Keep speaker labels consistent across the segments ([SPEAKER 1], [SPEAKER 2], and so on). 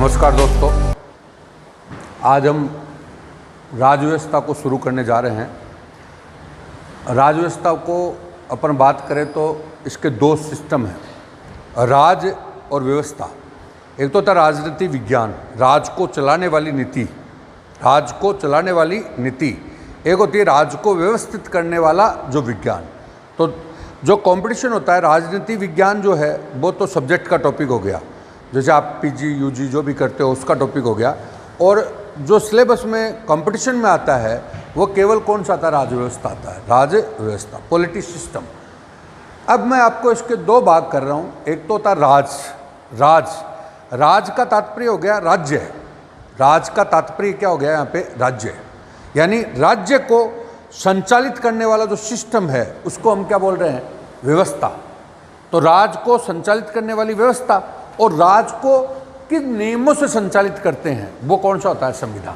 [SPEAKER 1] नमस्कार दोस्तों, आज हम राजव्यवस्था को शुरू करने जा रहे हैं। राजव्यवस्था को अपन बात करें तो इसके दो सिस्टम हैं, राज और व्यवस्था। एक तो था राजनीति विज्ञान, राज को चलाने वाली नीति, राज को चलाने वाली नीति। एक होती है राज को व्यवस्थित करने वाला जो विज्ञान। तो जो कंपटीशन होता है राजनीति विज्ञान जो है वो तो सब्जेक्ट का टॉपिक हो गया, जैसे आप पीजी यूजी जो भी करते हो उसका टॉपिक हो गया। और जो सिलेबस में कंपटीशन में आता है वो केवल कौन सा आता है, राजव्यवस्था आता है, राजव्यवस्था, पॉलिटी सिस्टम। अब मैं आपको इसके दो भाग कर रहा हूँ। एक तो होता राज, राज का तात्पर्य हो गया राज्य, राज का तात्पर्य क्या हो गया यहाँ पे, राज्य, यानी राज्य को संचालित करने वाला जो सिस्टम है उसको हम क्या बोल रहे हैं, व्यवस्था। तो राज को संचालित करने वाली व्यवस्था, और राज को किन नियमों से संचालित करते हैं वो कौन सा होता है, संविधान।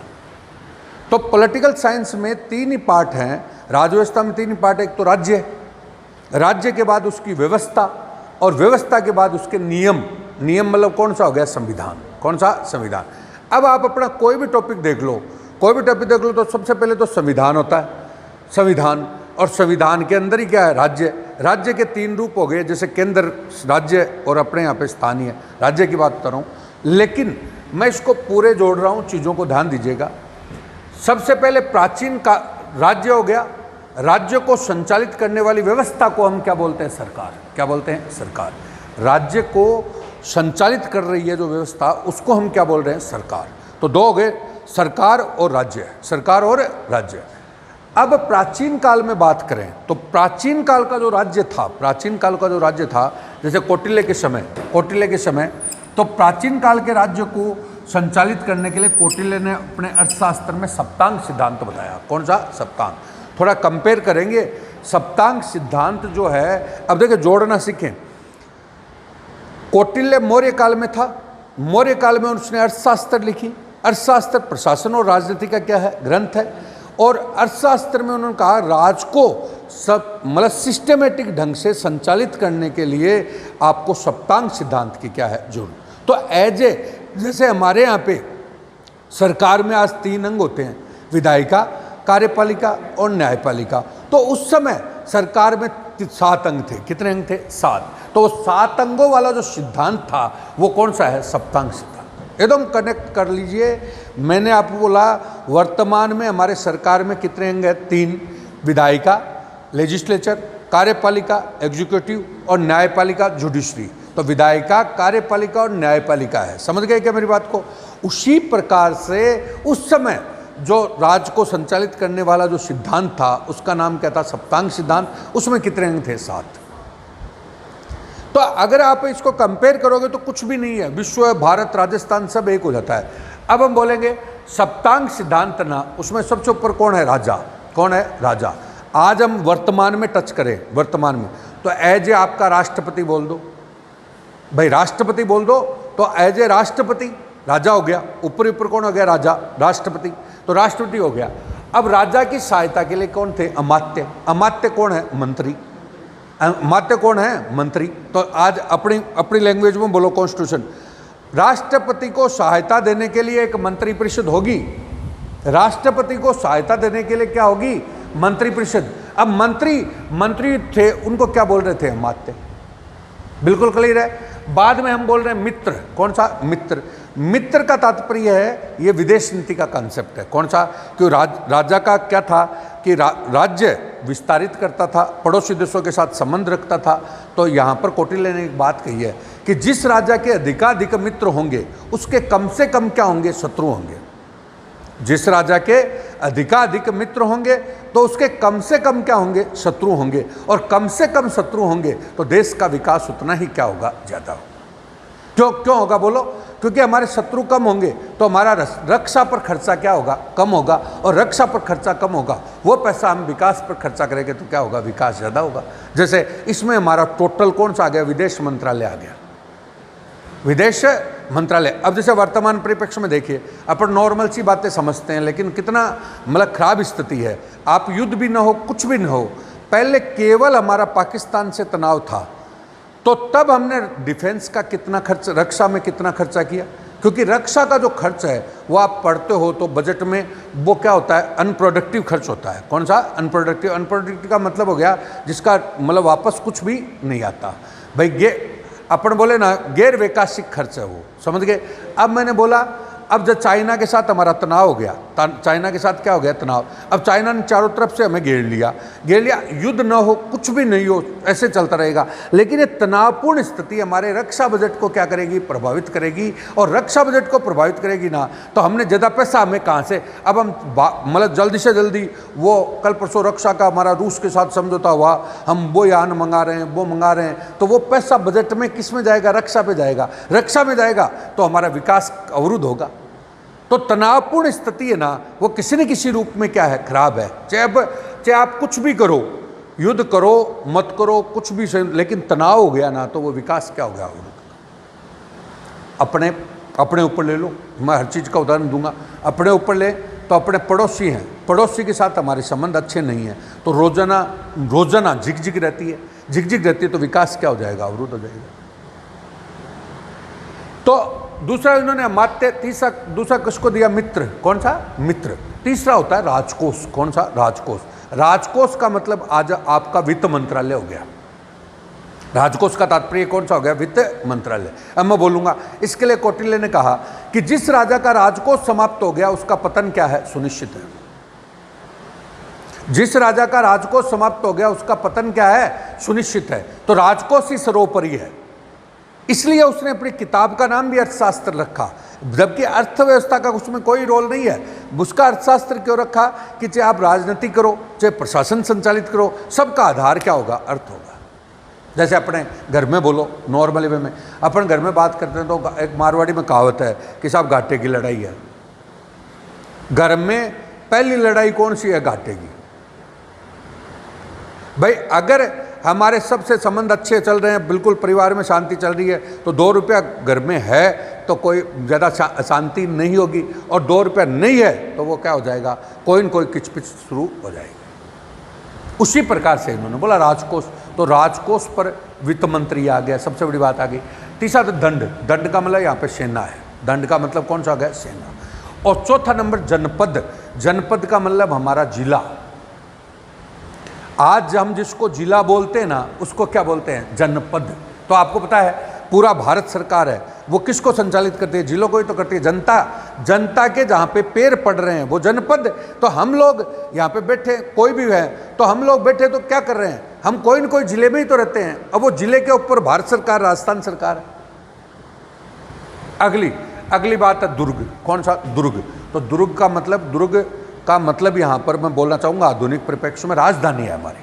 [SPEAKER 1] तो पॉलिटिकल साइंस में तीन ही पार्ट हैं, राजव्यवस्था में तीन ही पार्ट। एक तो राज्य, राज्य के बाद उसकी व्यवस्था, और व्यवस्था के बाद उसके नियम। नियम मतलब कौन सा हो गया, संविधान। कौन सा, संविधान। अब आप अपना कोई भी टॉपिक देख लो, कोई भी टॉपिक देख लो तो सबसे पहले तो संविधान होता है, संविधान। और संविधान के अंदर ही क्या है, राज्य। राज्य के तीन रूप हो गए, जैसे केंद्र राज्य और अपने यहाँ पे स्थानीय राज्य की बात कर रहा हूँ, लेकिन मैं इसको पूरे जोड़ रहा हूँ, चीज़ों को ध्यान दीजिएगा। सबसे पहले प्राचीन का राज्य हो गया, राज्य को संचालित करने वाली व्यवस्था को हम क्या बोलते हैं, सरकार। क्या बोलते हैं, सरकार। राज्य को संचालित कर रही है जो व्यवस्था उसको हम क्या बोल रहे हैं, सरकार। तो दो हो गए, सरकार और राज्य, सरकार और राज्य। अब प्राचीन काल में बात करें तो प्राचीन काल का जो राज्य था, प्राचीन काल का जो राज्य था, जैसे कौटिल्य के समय, तो प्राचीन काल के राज्य को संचालित करने के लिए कौटिल्य ने अपने अर्थशास्त्र में सप्तांग सिद्धांत बताया। कौन सा, सप्तांग। थोड़ा कंपेयर करेंगे, सप्तांग सिद्धांत जो है, अब देखिए जोड़ना सीखें। कौटिल्य मौर्य काल में था, मौर्य काल में उसने अर्थशास्त्र लिखी। अर्थशास्त्र प्रशासन और राजनीति का क्या है, ग्रंथ है। और अर्थशास्त्र में उन्होंने कहा राज को सब मतलब सिस्टमेटिक ढंग से संचालित करने के लिए आपको सप्तांग सिद्धांत की क्या है, जरूरत। तो जैसे हमारे यहाँ पे सरकार में आज तीन अंग होते हैं, विधायिका, कार्यपालिका और न्यायपालिका। तो उस समय सरकार में 7 अंग थे। कितने अंग थे, 7। तो 7 अंगों वाला जो सिद्धांत था वो कौन सा है, सप्तांग सिद्धांत। एकदम कनेक्ट कर लीजिए। मैंने आपको बोला वर्तमान में हमारे सरकार में कितने अंग हैं, 3। विधायिका, लेजिस्लेचर, कार्यपालिका, एग्जीक्यूटिव, और न्यायपालिका, जुडिशरी। तो विधायिका, कार्यपालिका और न्यायपालिका है। समझ गए क्या मेरी बात को। उसी प्रकार से उस समय जो राज्य को संचालित करने वाला जो सिद्धांत था उसका नाम क्या था, सप्तांग सिद्धांत। उसमें कितने अंग थे, 7। तो अगर आप इसको कंपेयर करोगे तो कुछ भी नहीं है, विश्व, भारत, राजस्थान सब एक हो जाता है। अब हम बोलेंगे सप्तांग सिद्धांत ना, उसमें सबसे ऊपर कौन है, राजा। कौन है, राजा। आज हम वर्तमान में टच करें, वर्तमान में तो एज ए आपका राष्ट्रपति बोल दो भाई, राष्ट्रपति बोल दो तो एज ए राष्ट्रपति राजा हो गया। ऊपर कौन हो गया, राजा, राष्ट्रपति। तो राष्ट्रपति हो गया। अब राजा की सहायता के लिए कौन थे, अमात्य। अमात्य कौन है, मंत्री। अमात्य कौन है, मंत्री। तो आज अपनी लैंग्वेज में बोलो, कॉन्स्टिट्यूशन। राष्ट्रपति को सहायता देने के लिए एक मंत्री परिषद होगी, राष्ट्रपति को सहायता देने के लिए क्या होगी, मंत्री परिषद। अब मंत्री थे, उनको क्या बोल रहे थे, अमात्य। बिल्कुल क्लियर है। बाद में हम बोल रहे हैं मित्र। कौन सा, मित्र। मित्र का तात्पर्य है, ये विदेश नीति का कॉन्सेप्ट है। कौन सा, क्यों राजा का क्या था कि राज्य विस्तारित करता था, पड़ोसी देशों के साथ संबंध रखता था। तो यहाँ पर कौटिल्य ने एक बात कही है कि जिस राजा के अधिकाधिक मित्र होंगे उसके कम से कम क्या होंगे, शत्रु होंगे। जिस राजा के अधिकाधिक मित्र होंगे तो उसके कम से कम क्या होंगे, शत्रु होंगे। और कम से कम शत्रु होंगे तो देश का विकास उतना ही क्या होगा, ज़्यादा होगा। क्यों होगा बोलो, क्योंकि हमारे शत्रु कम होंगे तो हमारा रक्षा पर खर्चा क्या होगा, कम होगा। और रक्षा पर खर्चा कम होगा, वो पैसा हम विकास पर खर्चा करेंगे तो क्या होगा, विकास ज़्यादा होगा। जैसे इसमें हमारा टोटल कौन सा आ गया, विदेश मंत्रालय आ गया, विदेश मंत्रालय। अब जैसे वर्तमान परिप्रेक्ष्य में देखिए, अपन नॉर्मल सी बातें समझते हैं, लेकिन कितना मतलब खराब स्थिति है। आप युद्ध भी ना हो, कुछ भी ना हो, पहले केवल हमारा पाकिस्तान से तनाव था तो तब हमने डिफेंस का कितना खर्च, रक्षा में कितना खर्चा किया, क्योंकि रक्षा का जो खर्च है वो आप पढ़ते हो तो बजट में वो क्या होता है, अनप्रोडक्टिव खर्च होता है। कौन सा अनप्रोडक्टिव? अनप्रोडक्टिव का मतलब हो गया जिसका मतलब वापस कुछ भी नहीं आता। भाई ये अपन बोले ना गैर वैकाशिक खर्च है वो, समझ गए। अब मैंने बोला अब जब चाइना के साथ हमारा तनाव हो गया, चाइना के साथ क्या हो गया, तनाव। अब चाइना ने चारों तरफ से हमें घेर लिया, युद्ध न हो, कुछ भी नहीं हो, ऐसे चलता रहेगा। लेकिन ये तनावपूर्ण स्थिति हमारे रक्षा बजट को क्या करेगी, प्रभावित करेगी। और रक्षा बजट को प्रभावित करेगी ना तो हमने ज़्यादा पैसा हमें कहाँ से, अब हम मतलब जल्दी से जल्दी वो कल परसों रक्षा का हमारा रूस के साथ समझौता हुआ, हम वो यान मंगा रहे हैं, वो मंगा रहे हैं, तो वो पैसा बजट में किस में जाएगा, रक्षा पे जाएगा। रक्षा में जाएगा तो हमारा विकास अवरुद्ध होगा। तो तनावपूर्ण स्थिति है ना वो किसी न किसी रूप में क्या है, खराब है। चाहे आप कुछ भी करो, युद्ध करो मत करो, कुछ भी सही, लेकिन तनाव हो गया ना तो वो विकास क्या हो गया, अपने ऊपर ले लो। मैं हर चीज़ का उदाहरण दूंगा। अपने ऊपर ले तो अपने पड़ोसी हैं, पड़ोसी के साथ हमारे संबंध अच्छे नहीं हैं तो रोजाना झिकझिक रहती है तो विकास क्या हो जाएगा, अवरुद्ध हो जाएगा। तो दूसरा इन्होंने मात्य, दूसरा किसको दिया, मित्र। कौन सा, मित्र। तीसरा होता है राजकोष। कौन सा, राजकोष। राजकोष का मतलब आज आपका वित्त मंत्रालय हो गया। राजकोष का तात्पर्य कौन सा हो गया, वित्त मंत्रालय। अब मैं बोलूंगा, इसके लिए कौटिल्य ने कहा कि जिस राजा का राजकोष समाप्त हो गया उसका पतन क्या है, सुनिश्चित है। जिस राजा का राजकोष समाप्त हो गया उसका पतन क्या है, सुनिश्चित है। तो राजकोष ही सर्वोपरि है, इसलिए उसने अपनी किताब का नाम भी अर्थशास्त्र रखा, जबकि अर्थव्यवस्था का उसमें कोई रोल नहीं है। उसका अर्थशास्त्र क्यों रखा कि चाहे आप राजनीति करो, चाहे प्रशासन संचालित करो, सबका आधार क्या होगा, अर्थ होगा। जैसे अपने घर में बोलो, नॉर्मली वे में अपन घर में बात करते हैं तो एक मारवाड़ी में कहावत है कि साहब घाटे की लड़ाई है। घर में पहली लड़ाई कौन सी है, घाटे की। भाई अगर हमारे सबसे संबंध अच्छे चल रहे हैं, बिल्कुल परिवार में शांति चल रही है, तो 2 रुपया घर में है तो कोई ज़्यादा शांति नहीं होगी, और 2 रुपया नहीं है तो वो क्या हो जाएगा, कोई न कोई किचपिच शुरू हो जाएगी। उसी प्रकार से इन्होंने बोला राजकोष, तो राजकोष पर वित्त मंत्री आ गया, सबसे बड़ी बात आ गई। तीसरा तो दंड। दंड का मतलब यहाँ पे सेना है, दंड का मतलब कौन सा आ गया, सेना। और चौथा नंबर जनपद। जनपद का मतलब हमारा जिला। आज हम जिसको जिला बोलते हैं ना उसको क्या बोलते हैं, जनपद। तो आपको पता है पूरा भारत सरकार है वो किसको संचालित करती है, जिलों को ही तो करती है, जनता। जनता के जहाँ पे पैर पड़ रहे हैं वो जनपद। तो हम लोग यहाँ पे बैठे, कोई भी है तो हम लोग बैठे तो क्या कर रहे हैं, हम कोई न कोई जिले में ही तो रहते हैं। अब वो जिले के ऊपर भारत सरकार, राजस्थान सरकार है। अगली बात है दुर्ग। कौन सा, दुर्ग। तो दुर्ग का मतलब यहाँ पर मैं बोलना चाहूँगा आधुनिक परिप्रेक्ष्य में राजधानी है हमारी,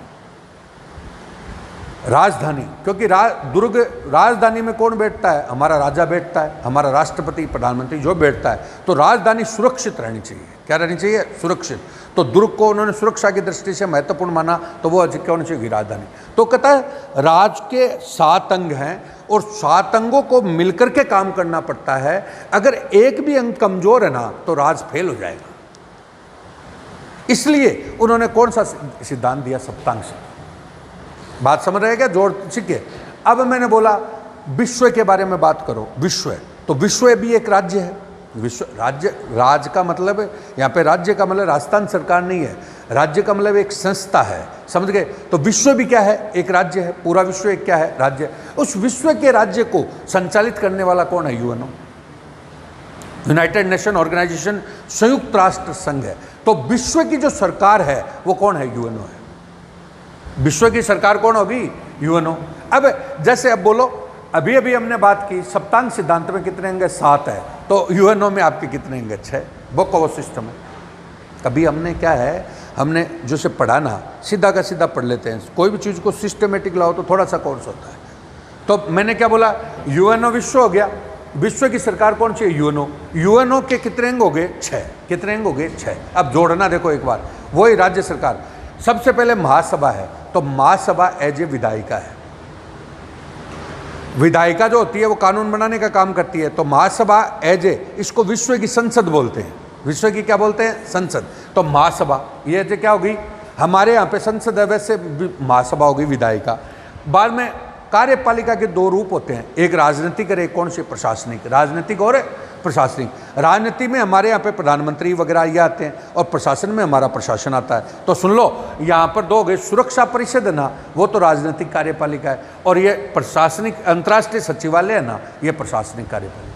[SPEAKER 1] राजधानी। क्योंकि दुर्ग, राजधानी में कौन बैठता है, हमारा राजा बैठता है, हमारा राष्ट्रपति, प्रधानमंत्री जो बैठता है। तो राजधानी सुरक्षित रहनी चाहिए। क्या रहनी चाहिए, सुरक्षित। तो दुर्ग को उन्होंने सुरक्षा की दृष्टि से महत्वपूर्ण माना, तो वो क्या होनी चाहिए, राजधानी। तो कहता है राज के 7 अंग हैं और 7 अंगों को मिलकर के काम करना पड़ता है। अगर एक भी अंग कमजोर है ना तो राज फेल हो जाएगा। इसलिए उन्होंने कौन सा सिद्धांत दिया, सप्तांग सिद्धांत। बात समझ रहे क्या, जोर सीखे। अब मैंने बोला विश्व के बारे में बात करो। विश्व, तो विश्व भी एक राज्य है। विश्व राज्य, राज का मतलब यहाँ पे राज्य का मतलब राजस्थान सरकार नहीं है, राज्य का मतलब एक संस्था है, समझ गए। तो विश्व भी क्या है, एक राज्य है। पूरा विश्व एक क्या है, राज्य। उस विश्व के राज्य को संचालित करने वाला कौन है, यूएनओ, यूनाइटेड नेशन ऑर्गेनाइजेशन, संयुक्त राष्ट्र संघ है। तो विश्व की जो सरकार है वो कौन है, यूएनओ है। विश्व की सरकार कौन होगी, यूएनओ। अब जैसे अब बोलो, अभी हमने बात की सप्तांग सिद्धांत में कितने अंग, 7 है। तो यूएनओ में आपके कितने अंग, 6। बुक ऑफ सिस्टम है। कभी हमने क्या है, हमने जो से पढ़ा ना, सीधा का सीधा पढ़ लेते हैं। कोई भी चीज़ को सिस्टमेटिक लाओ तो थोड़ा सा कोर्स होता है। तो मैंने क्या बोला, यूएनओ विश्व हो गया। विश्व की सरकार कौन सी है, यूएनओ। यूएनओ के कितने अंग हो गए, 6। कितने अंग हो गए, 6। अब जोड़ना देखो एक बार, वही राज्य सरकार। सबसे पहले महासभा है, तो महासभा एज ए विधायिका है। विधायिका जो होती है वो कानून बनाने का काम करती है। तो महासभा एज ए, इसको विश्व की संसद बोलते हैं। विश्व की क्या बोलते हैं, संसद। तो महासभा ये क्या होगी, हमारे यहाँ पे संसद है, वैसे महासभा होगी विधायिका। बाद में कार्यपालिका के 2 रूप होते हैं, एक राजनीतिक और एक कौन सी, प्रशासनिक। राजनीतिक और प्रशासनिक। राजनीति में हमारे यहाँ पे प्रधानमंत्री वगैरह ये आते हैं और प्रशासन में हमारा प्रशासन आता है। तो सुन लो, यहाँ पर दो गए सुरक्षा परिषद है ना, वो तो राजनीतिक कार्यपालिका है, और ये प्रशासनिक अंतर्राष्ट्रीय सचिवालय है ना, ये प्रशासनिक कार्यपालिका।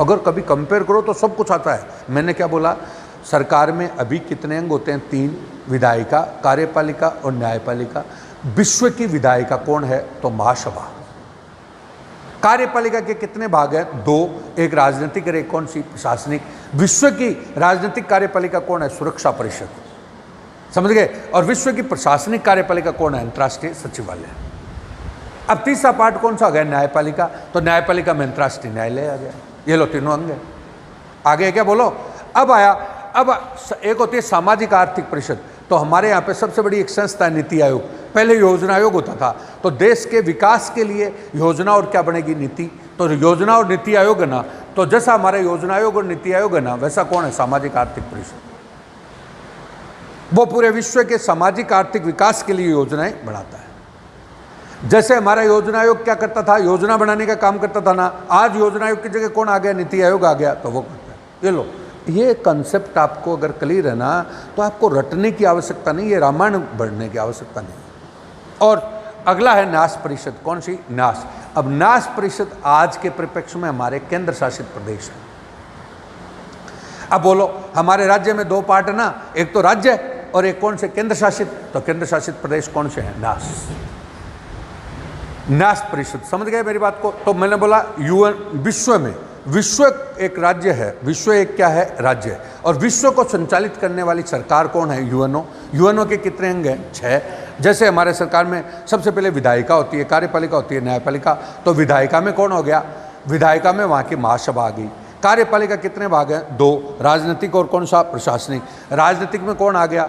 [SPEAKER 1] अगर कभी कंपेयर करो तो सब कुछ आता है। मैंने क्या बोला, सरकार में अभी कितने अंग होते हैं? 3, विधायिका, कार्यपालिका और न्यायपालिका। विश्व की विधायिका कौन है? तो महासभा। कार्यपालिका के कितने भाग हैं? 2, एक राजनीतिक और एक कौन सी? प्रशासनिक। विश्व की राजनीतिक कार्यपालिका कौन है? सुरक्षा परिषद, समझ गए। और विश्व की प्रशासनिक कार्यपालिका कौन है? अंतर्राष्ट्रीय सचिवालय। अब तीसरा पार्ट कौन सा आ गया? न्यायपालिका। तो न्यायपालिका में अंतर्राष्ट्रीय न्यायालय आ गया। ये लो तीनों अंग है। आगे क्या बोलो? अब आया, अब एक होती है सामाजिक आर्थिक परिषद। तो हमारे यहाँ पे सबसे बड़ी एक संस्था है नीति आयोग। पहले योजना आयोग होता था, तो देश के विकास के लिए योजना और क्या बनेगी? नीति। तो योजना और नीति आयोग है ना, तो जैसा हमारा योजना आयोग और नीति आयोग है ना, वैसा कौन है? सामाजिक आर्थिक परिषद। वो पूरे विश्व के सामाजिक आर्थिक विकास के लिए योजनाएं बनाता है। जैसे हमारा योजना आयोग क्या करता था? योजना बनाने का काम करता था ना। आज योजना आयोग की जगह कौन आ गया? नीति आयोग आ गया, तो वो करता है। ये लो, ये कंसेप्ट आपको अगर क्लियर है ना, तो आपको रटने की आवश्यकता नहीं है, रामायण पढ़ने की आवश्यकता नहीं। और अगला है न्यास परिषद। कौन सी? न्यास। अब न्यास परिषद आज के परिप्रेक्ष्य में हमारे केंद्र शासित प्रदेश है। अब बोलो, हमारे राज्य में 2 पार्ट है ना, एक तो राज्य और एक कौन से? केंद्र शासित। तो केंद्र शासित प्रदेश कौन से हैं? न्यास। न्यास परिषद, समझ गए मेरी बात को? तो मैंने बोला यूएन, विश्व में, विश्व एक राज्य है, विश्व एक क्या है? राज्य है। और विश्व को संचालित करने वाली सरकार कौन है? यूएनओ। यूएनओ के कितने अंग हैं? 6। जैसे हमारे सरकार में सबसे पहले विधायिका होती है, कार्यपालिका होती है, न्यायपालिका। तो विधायिका में कौन हो गया? विधायिका में वहाँ की महासभा आ गई। कार्यपालिका कितने भाग हैं? 2, राजनीतिक और कौन सा? प्रशासनिक। राजनीतिक में कौन आ गया?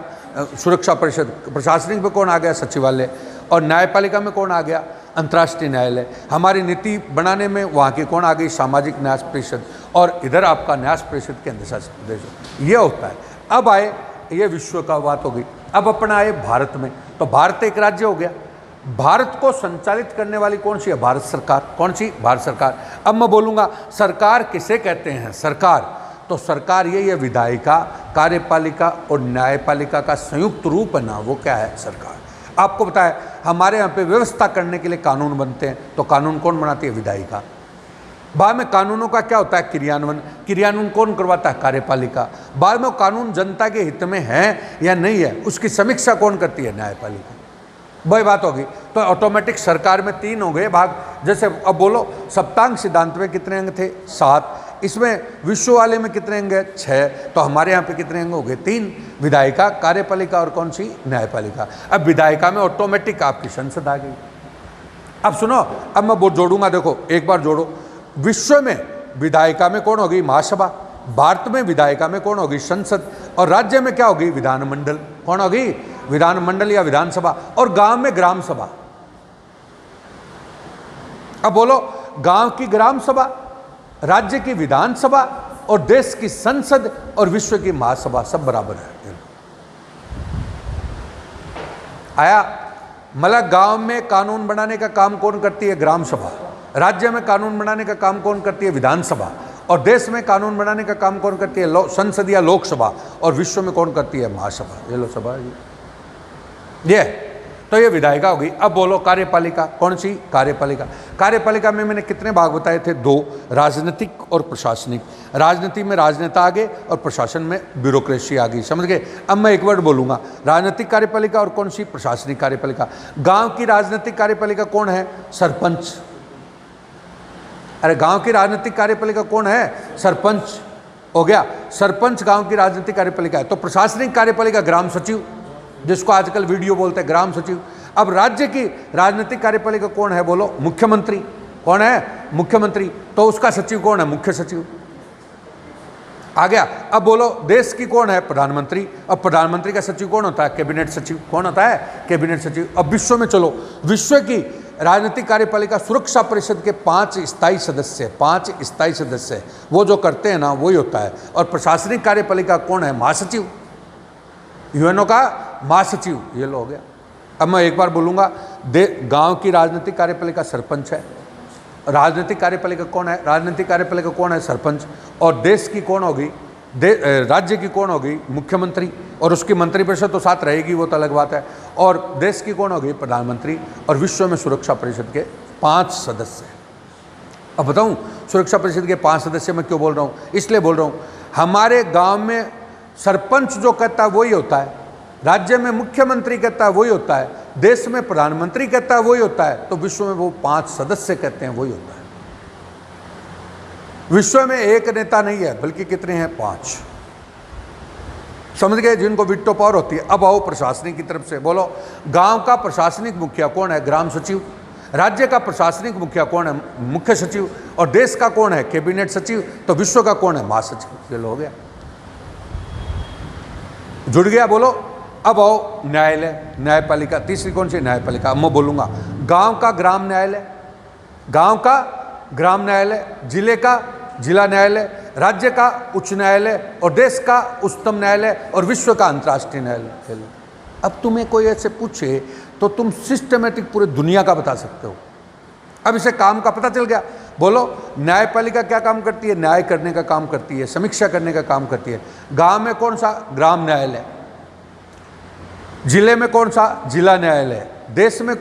[SPEAKER 1] सुरक्षा परिषद। प्रशासनिक में कौन आ गया? सचिवालय। और न्यायपालिका में कौन आ गया? अंतर्राष्ट्रीय न्यायालय। हमारी नीति बनाने में वहाँ की कौन आ गई? सामाजिक न्यास परिषद। और इधर आपका न्यास परिषद केंद्र शासित प्रदेश। ये होता है। अब आए, ये विश्व का बात हो गई। अब अपना आए भारत में। तो भारत एक राज्य हो गया। भारत को संचालित करने वाली कौन सी है? भारत सरकार। कौन सी? भारत सरकार। अब मैं बोलूँगा सरकार किसे कहते हैं? सरकार, तो सरकार ये विधायिका, कार्यपालिका और न्यायपालिका का संयुक्त रूप है ना, वो क्या है? सरकार। आपको पता है हमारे यहाँ पे व्यवस्था करने के लिए कानून बनते हैं, तो कानून कौन बनाती है? विधायिका। बाद में कानूनों का क्या होता है? क्रियान्वयन। क्रियान्वयन कौन करवाता है? कार्यपालिका। बाद में कानून जनता के हित में है या नहीं है, उसकी समीक्षा कौन करती है? न्यायपालिका। वही बात होगी। तो ऑटोमेटिक सरकार में 3 हो गए भाग। जैसे अब बोलो, सप्तांग सिद्धांत में कितने अंग थे? 7। इसमें विश्व वाले में कितने अंग है? 6। तो हमारे यहाँ पे कितने अंग हो गए? 3, विधायिका, कार्यपालिका और कौन सी? न्यायपालिका। अब विधायिका में ऑटोमेटिक आपकी संसद आ गई। अब सुनो, अब मैं वो जोड़ूंगा, देखो एक बार जोड़ो। विश्व में विधायिका में कौन होगी? महासभा। भारत में विधायिका में कौन होगी? संसद। और राज्य में क्या होगी? विधानमंडल। कौन होगी? विधानमंडल या विधानसभा। और गांव में ग्राम सभा। अब बोलो, गांव की ग्राम सभा, राज्य की विधानसभा और देश की संसद और विश्व की महासभा सब बराबर है। आया? मतलब गांव में कानून बनाने का काम कौन करती है? ग्राम सभा। राज्य में कानून बनाने का काम कौन करती है? विधानसभा। और देश में कानून बनाने का काम कौन करती है? संसद या लोकसभा। और विश्व में कौन करती है? महासभा। ये लोकसभा। ये तो ये विधायिका होगी। अब बोलो कार्यपालिका। कौन सी? कार्यपालिका। कार्यपालिका में मैंने कितने भाग बताए थे? 2, राजनीतिक और प्रशासनिक। राजनीति में राजनेता आ गए और प्रशासन में ब्यूरोक्रेसी आ गई, समझ गए। अब मैं एक वर्ड बोलूंगा, राजनीतिक कार्यपालिका और कौन सी? प्रशासनिक कार्यपालिका। गांव की राजनीतिक कार्यपालिका कौन है? सरपंच। अरे गांव की राजनीतिक कार्यपालिका कौन है? सरपंच। हो गया, सरपंच गांव की राजनीतिक कार्यपालिका है। तो प्रशासनिक कार्यपालिका ग्राम सचिव, जिसको आजकल वीडियो बोलते हैं, ग्राम सचिव। अब राज्य की राजनीतिक कार्यपालिका कौन है? बोलो, मुख्यमंत्री। कौन है? मुख्यमंत्री। तो उसका सचिव कौन है? मुख्य सचिव। आ गया। अब बोलो, देश की कौन है? प्रधानमंत्री। अब प्रधानमंत्री का सचिव कौन होता है? कैबिनेट सचिव। कौन होता है? कैबिनेट सचिव। अब विश्व में चलो, विश्व की राजनीतिक कार्यपालिका सुरक्षा परिषद के 5 स्थायी सदस्य, 5 स्थायी सदस्य वो जो करते हैं ना, वही होता है। और प्रशासनिक कार्यपालिका कौन है? महासचिव। यूएनओ का महासचिव। ये लो हो गया। अब मैं एक बार बोलूँगा, गांव की राजनीतिक कार्यपालिका सरपंच है। राजनीतिक कार्यपालिका कौन है? राजनीतिक कार्यपालिका कौन है? सरपंच। और देश की कौन होगी? राज्य की कौन होगी? मुख्यमंत्री। और उसकी मंत्रिपरिषद तो साथ रहेगी, वो तो अलग बात है। और देश की कौन होगी? प्रधानमंत्री। और विश्व में सुरक्षा परिषद के 5 सदस्य। अब बताऊं सुरक्षा परिषद के 5 सदस्य मैं क्यों बोल रहा हूं? इसलिए बोल रहा हूं, हमारे गांव में सरपंच जो कहता है वही होता है, राज्य में मुख्यमंत्री कहता है वही होता है, देश में प्रधानमंत्री कहता है वही होता है, तो विश्व में वो 5 सदस्य कहते हैं वही होता है। विश्व में एक नेता नहीं है, बल्कि कितने हैं? 5। समझ गए? जिनको वीटो पावर होती है। अब आओ प्रशासनिक की तरफ से, बोलो गांव का प्रशासनिक मुखिया कौन है? ग्राम सचिव। राज्य का प्रशासनिक मुखिया कौन है? मुख्य सचिव। और देश का कौन है? कैबिनेट सचिव। तो विश्व का कौन है? महासचिव। ये हो गया, जुड़ गया। बोलो अब आओ न्यायालय, न्यायपालिका। तीसरी कौन सी? न्यायपालिका। अब मैं बोलूंगा गांव का ग्राम न्यायालय, गांव का ग्राम न्यायालय, जिले का जिला न्यायालय, राज्य का उच्च न्यायालय, और देश का उच्चतम न्यायालय, और विश्व का अंतर्राष्ट्रीय न्यायालय। अब तुम्हें कोई ऐसे पूछे तो तुम सिस्टमेटिक पूरी दुनिया का बता सकते हो। अब इसे काम का पता चल गया। बोलो न्यायपालिका क्या काम करती है? न्याय करने का काम करती है, समीक्षा करने का काम करती है। गांव में कौन सा? ग्राम न्यायालय। जिले में कौन सा? जिला न्यायालय। देश में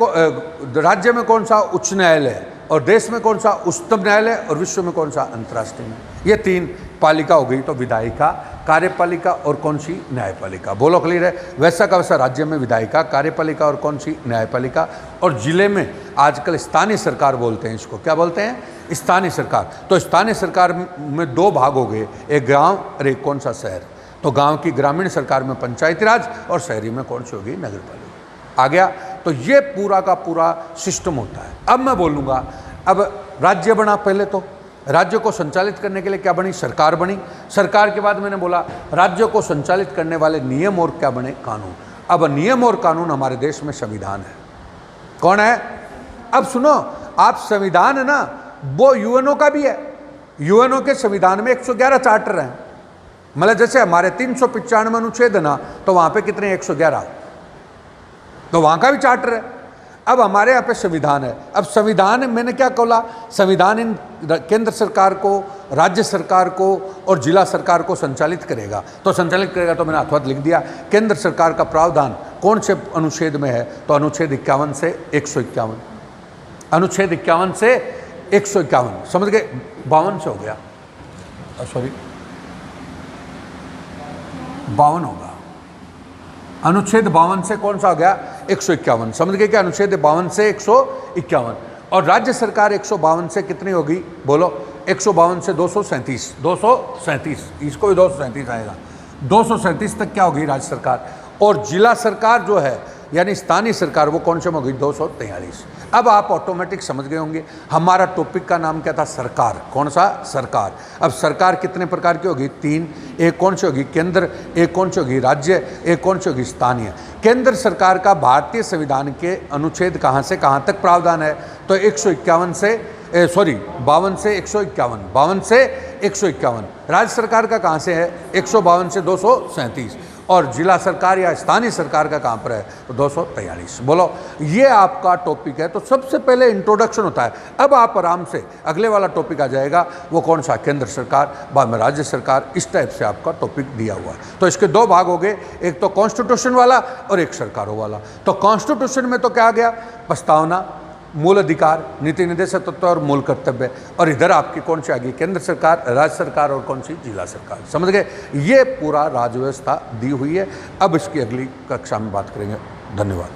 [SPEAKER 1] राज्य में कौन सा? उच्च न्यायालय। और देश में कौन सा? उच्चतम न्यायालय। और विश्व में कौन सा? अंतर्राष्ट्रीय न्यायालय। ये 3 पालिका हो गई। तो विधायिका, कार्यपालिका और कौन सी? न्यायपालिका। बोलो क्लियर है? वैसा का वैसा राज्य में विधायिका, कार्यपालिका और कौन सी? न्यायपालिका। और जिले में आजकल स्थानीय सरकार बोलते हैं, इसको क्या बोलते हैं? स्थानीय सरकार। तो स्थानीय सरकार में 2 भाग हो गए, एक गांव और एक कौन सा? शहर। तो गांव की ग्रामीण सरकार में पंचायती राज, और शहरी में कौन सी होगी? नगर पालिका। आ गया? तो ये पूरा का पूरा सिस्टम होता है। अब मैं बोलूँगा, अब राज्य बना, पहले तो राज्य को संचालित करने के लिए क्या बनी? सरकार बनी। सरकार के बाद मैंने बोला राज्य को संचालित करने वाले नियम और क्या बने? कानून। अब नियम और कानून हमारे देश में संविधान है। कौन है? अब सुनो, आप संविधान है ना, वो यूएनओ का भी है। यूएनओ के संविधान में 111 चार्टर हैं। मतलब जैसे हमारे 395 अनुच्छेद है ना, तो वहाँ पे कितने? 111। तो वहाँ का भी चार्टर है। अब हमारे यहाँ पे संविधान है। अब संविधान मैंने क्या बोला? संविधान इन केंद्र सरकार को, राज्य सरकार को और जिला सरकार को संचालित करेगा। तो संचालित करेगा तो मैंने हाथ लिख दिया। केंद्र सरकार का प्रावधान कौन से अनुच्छेद में है? तो अनुच्छेद 51 से 151। अनुच्छेद 51 से 151, समझ गए? 52 से हो गया, सॉरी 52 होगा। अनुच्छेद 52 से कौन सा हो गया? 151। समझ गए क्या? अनुच्छेद 52 से 151। और राज्य सरकार 152 से कितनी होगी? बोलो 152 से 237, 237, इसको भी 237 आएगा। 237 तक क्या होगी? राज्य सरकार। और जिला सरकार जो है यानी स्थानीय सरकार, वो कौन से में होगी? 243। अब आप ऑटोमेटिक समझ गए होंगे हमारा टॉपिक का नाम क्या था? सरकार। कौन सा? सरकार। अब सरकार कितने प्रकार की होगी? 3। एक कौन सी होगी? केंद्र। एक कौन सी होगी? राज्य। एक कौन सी होगी? स्थानीय। केंद्र सरकार का भारतीय संविधान के अनुच्छेद कहाँ से कहाँ तक प्रावधान है? तो 151 से 52 से 151, 52 से 151। राज्य सरकार का कहाँ से है? 152 से 237। और जिला सरकार या स्थानीय सरकार का कहाँ पर है? तो 243। बोलो ये आपका टॉपिक है। तो सबसे पहले इंट्रोडक्शन होता है। अब आप आराम से अगले वाला टॉपिक आ जाएगा, वो कौन सा? केंद्र सरकार, बाद में राज्य सरकार। इस टाइप से आपका टॉपिक दिया हुआ है। तो इसके 2 भाग हो गए, एक तो कॉन्स्टिट्यूशन वाला और एक सरकारों वाला। तो कॉन्स्टिट्यूशन में तो क्या आ गया? प्रस्तावना, मूल अधिकार, नीति निर्देशक तत्व और मूल कर्तव्य। और इधर आपकी कौन सी आ गई? केंद्र सरकार, राज्य सरकार और कौन सी? जिला सरकार। समझ गए? ये पूरा राज्य व्यवस्था दी हुई है। अब इसकी अगली कक्षा में बात करेंगे। धन्यवाद।